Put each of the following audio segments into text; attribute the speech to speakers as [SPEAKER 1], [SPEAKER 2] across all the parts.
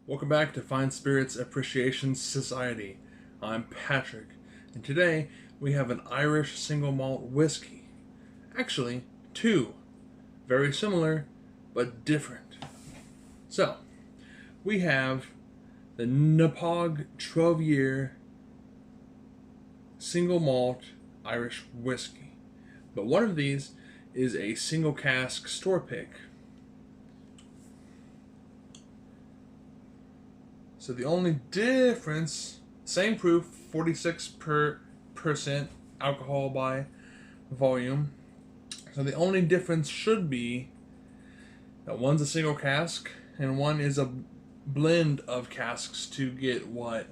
[SPEAKER 1] Welcome back to Fine Spirits Appreciation Society. I'm Patrick, and today we have an Irish single malt whiskey. Actually, two. Very similar, but different. So, we have the Knappogue 12-year single malt Irish whiskey. But one of these is a single cask store pick. So the only difference, same proof, 46% alcohol by volume. So the only difference should be that one's a single cask and one is a blend of casks to get what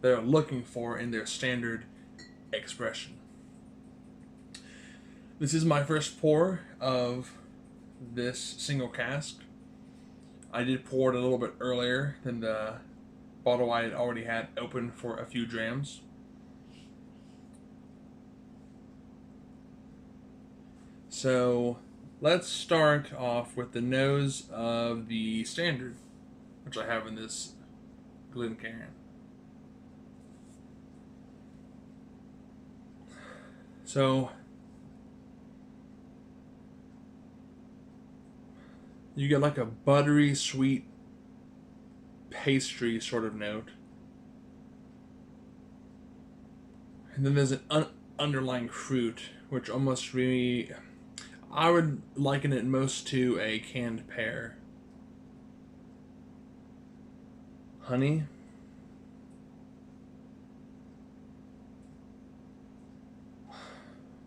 [SPEAKER 1] they're looking for in their standard expression. This is my first pour of this single cask. I did pour it a little bit earlier than the bottle I had already had open for a few drams. So let's start off with the nose of the standard, which I have in this Glencairn. So you get like a buttery, sweet pastry sort of note. And then there's an underlying fruit, which almost really, I would liken it most to a canned pear. Honey.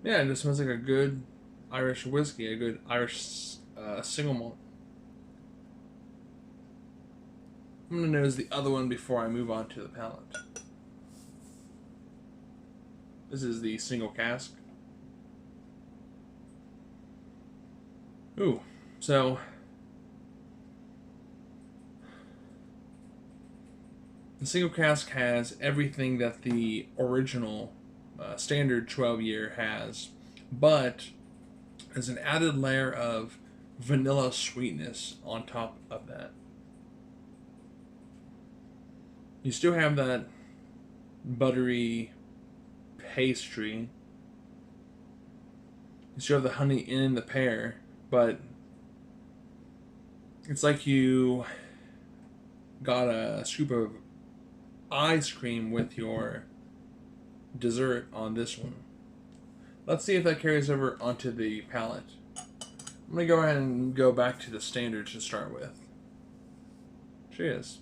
[SPEAKER 1] Yeah, it just smells like a good Irish whiskey, a good Irish single malt. I'm going to nose the other one before I move on to the palate. This is the single cask. Ooh, so the single cask has everything that the original standard 12-year has, but there's an added layer of vanilla sweetness on top of that. You still have that buttery pastry. You still have the honey in the pear, but it's like you got a scoop of ice cream with your dessert on this one. Let's see if that carries over onto the palate. I'm going to go ahead and go back to the standard to start with. Cheers.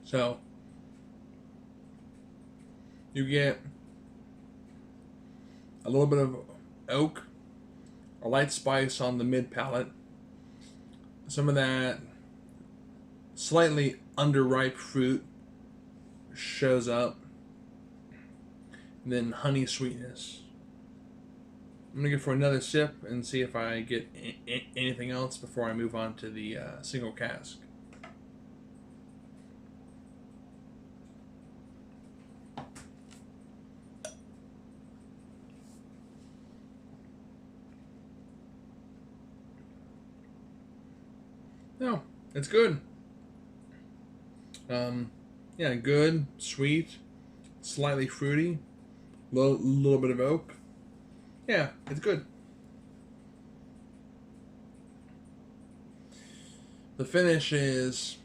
[SPEAKER 1] So, you get a little bit of oak, a light spice on the mid palate, some of that slightly underripe fruit shows up, and then honey sweetness. I'm going to go for another sip and see if I get anything else before I move on to the single cask. No, it's good. Yeah, good, sweet, slightly fruity, little bit of oak. Yeah, it's good. The finish is,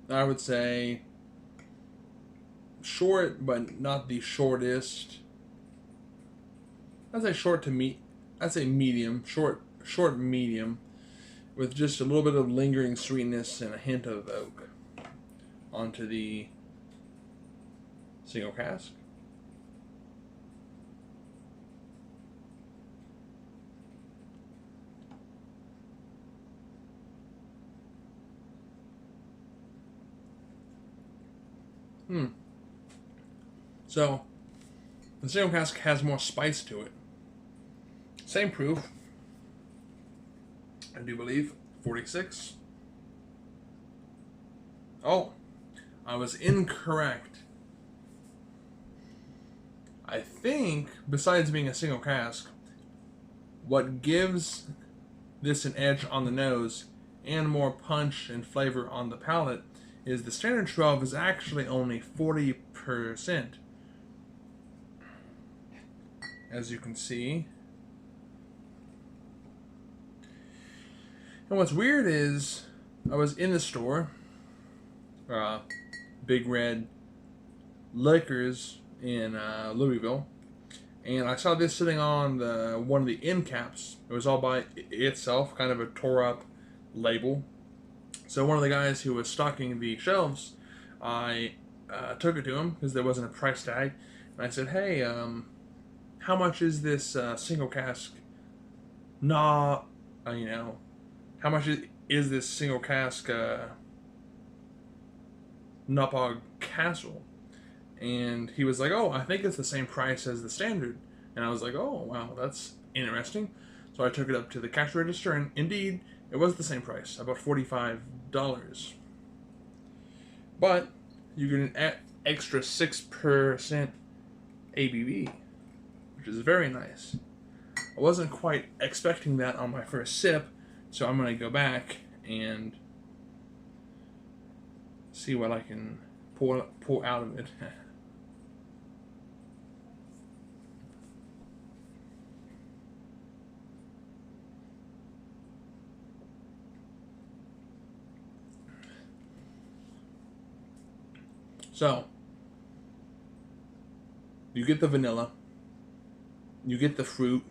[SPEAKER 1] I would say, short, but not the shortest. I'd say short to meat. I'd say medium, short medium, with just a little bit of lingering sweetness and a hint of oak onto the single cask. So, the single cask has more spice to it. Same proof, I do believe, 46. Oh, I was incorrect. I think, besides being a single cask, what gives this an edge on the nose and more punch and flavor on the palate is the standard 12 is actually only 40%. As you can see. And what's weird is, I was in the store, Big Red Liquors in Louisville, and I saw this sitting on one of the end caps. It was all by itself, kind of a tore up label. So one of the guys who was stocking the shelves, I took it to him because there wasn't a price tag, and I said, "Hey, how much is this single cask? How much is this single cask Knappogue Castle?" And he was like, "Oh, I think it's the same price as the standard." And I was like, "Oh, wow, that's interesting." So I took it up to the cash register, and indeed, it was the same price, about $45. But you get an extra 6% ABV, which is very nice. I wasn't quite expecting that on my first sip, so I'm going to go back and see what I can pull out of it. So, you get the vanilla, you get the fruit.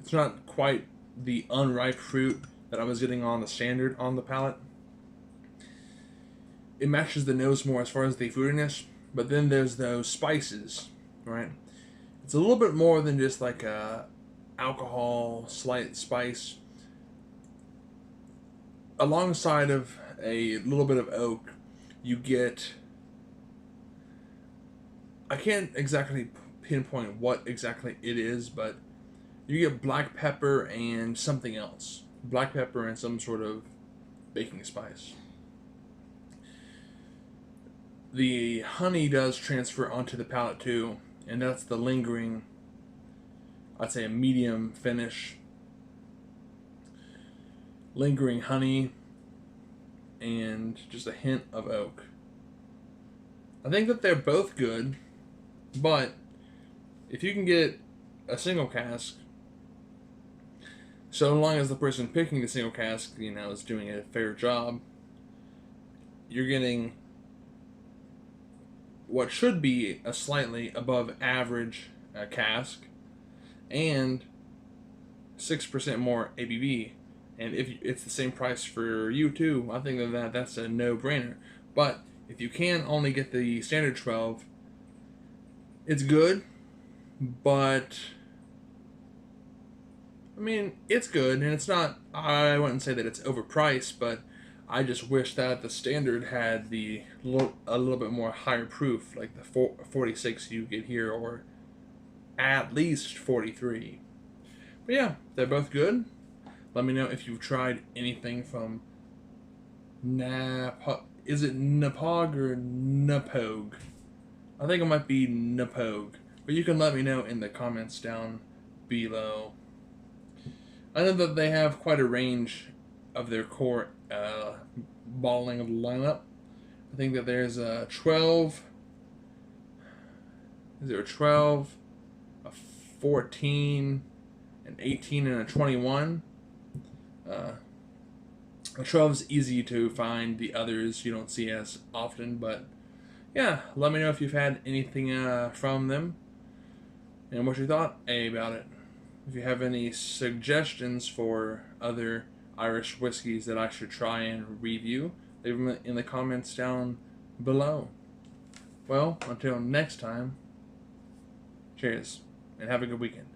[SPEAKER 1] It's not quite the unripe fruit that I was getting on the standard on the palate. It matches the nose more as far as the fruitiness, but then there's those spices, right? It's a little bit more than just like a alcohol, slight spice. Alongside of a little bit of oak, you get, I can't exactly pinpoint what exactly it is, but you get black pepper and something else. Black pepper and some sort of baking spice. The honey does transfer onto the palate too, and that's the lingering, I'd say a medium finish. Lingering honey and just a hint of oak. I think that they're both good, but if you can get a single cask, so long as the person picking the single cask, is doing a fair job, you're getting what should be a slightly above average cask and 6% more ABV. And if it's the same price for you too, I think that's a no-brainer. But if you can only get the standard 12, it's good, but I mean, it's good, and it's not, I wouldn't say that it's overpriced, but I just wish that the standard had a little bit more higher proof, like the 46 you get here, or at least 43. But yeah, they're both good. Let me know if you've tried anything from is it Knappogue or Knappogue? I think it might be Knappogue. But you can let me know in the comments down below. I know that they have quite a range of their core bottling of the lineup. I think that there's a 12. Is there a 12, a 14, an 18, and a 21? A 12 is easy to find. The others you don't see as often, but yeah, let me know if you've had anything from them and what you thought about it. If you have any suggestions for other Irish whiskeys that I should try and review, leave them in the comments down below. Well, until next time, cheers, and have a good weekend.